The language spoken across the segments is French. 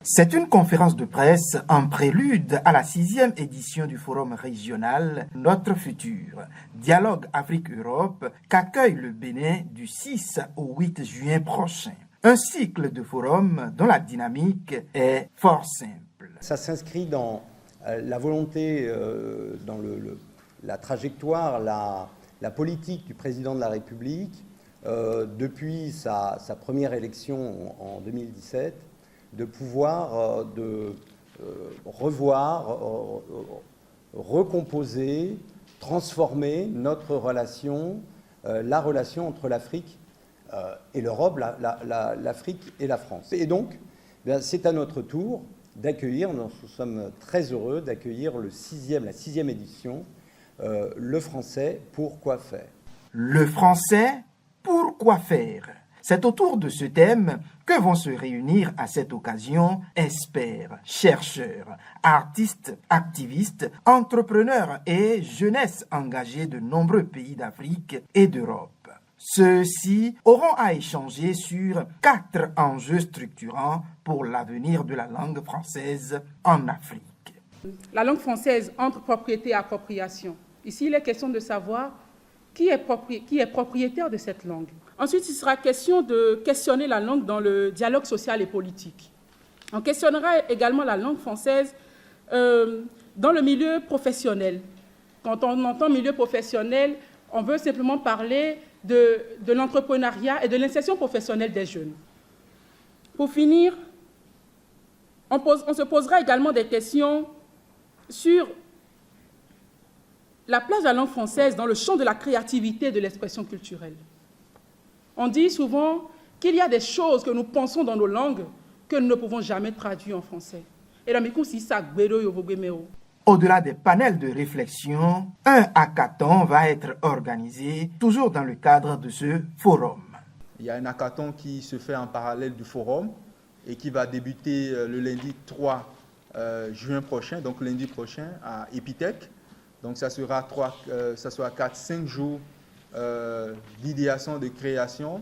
C'est une conférence de presse en prélude à la 6e édition du Forum régional Notre Futur, Dialogue Afrique-Europe, qu'accueille le Bénin du 6 au 8 juin prochain. Un cycle de forums dont la dynamique est fort simple. Ça s'inscrit dans la volonté, dans la trajectoire, la politique du président de la République depuis sa première élection en 2017, de pouvoir revoir, recomposer, transformer notre relation, la relation entre l'Afrique et l'Europe, l'Afrique et la France. Et donc, c'est à notre tour d'accueillir, nous sommes très heureux d'accueillir la 6e édition, le français pour quoi faire. Le français pour quoi faire? C'est autour de ce thème que vont se réunir à cette occasion experts, chercheurs, artistes, activistes, entrepreneurs et jeunesse engagée de nombreux pays d'Afrique et d'Europe. Ceux-ci auront à échanger sur 4 enjeux structurants pour l'avenir de la langue française en Afrique. La langue française entre propriété et appropriation. Ici, il est question de savoir qui est propriétaire de cette langue. Ensuite, il sera question de questionner la langue dans le dialogue social et politique. On questionnera également la langue française dans le milieu professionnel. Quand on entend milieu professionnel, on veut simplement parler de l'entrepreneuriat et de l'insertion professionnelle des jeunes. Pour finir, on se posera également des questions sur la place de la langue française dans le champ de la créativité et de l'expression culturelle. On dit souvent qu'il y a des choses que nous pensons dans nos langues que nous ne pouvons jamais traduire en français. Et là, au-delà des panels de réflexion, un hackathon va être organisé toujours dans le cadre de ce forum. Il y a un hackathon qui se fait en parallèle du forum et qui va débuter le lundi 3 juin prochain, donc lundi prochain à Epitech. Donc ça sera 4-5 jours d'idéation, de création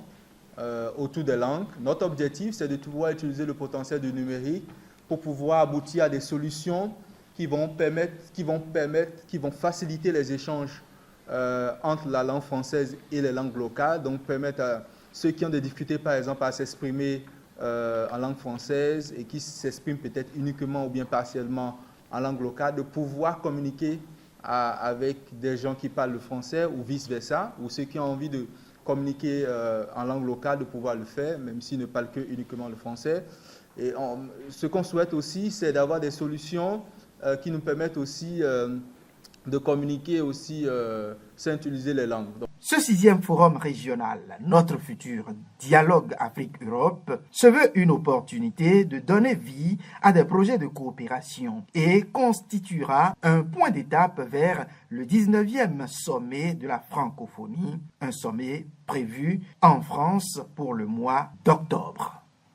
autour des langues. Notre objectif, c'est de pouvoir utiliser le potentiel du numérique pour pouvoir aboutir à des solutions qui vont faciliter les échanges entre la langue française et les langues locales, donc permettre à ceux qui ont des difficultés, par exemple, à s'exprimer en langue française et qui s'expriment peut-être uniquement ou bien partiellement en langue locale, de pouvoir communiquer avec des gens qui parlent le français ou vice-versa, ou ceux qui ont envie de communiquer en langue locale, de pouvoir le faire, même s'ils ne parlent que uniquement le français. Et ce qu'on souhaite aussi, c'est d'avoir des solutions qui nous permettent aussi de communiquer aussi sans utiliser les langues. Ce 6e forum régional, Notre Futur, Dialogue Afrique-Europe, se veut une opportunité de donner vie à des projets de coopération et constituera un point d'étape vers le 19e sommet de la francophonie, un sommet prévu en France pour le mois d'octobre.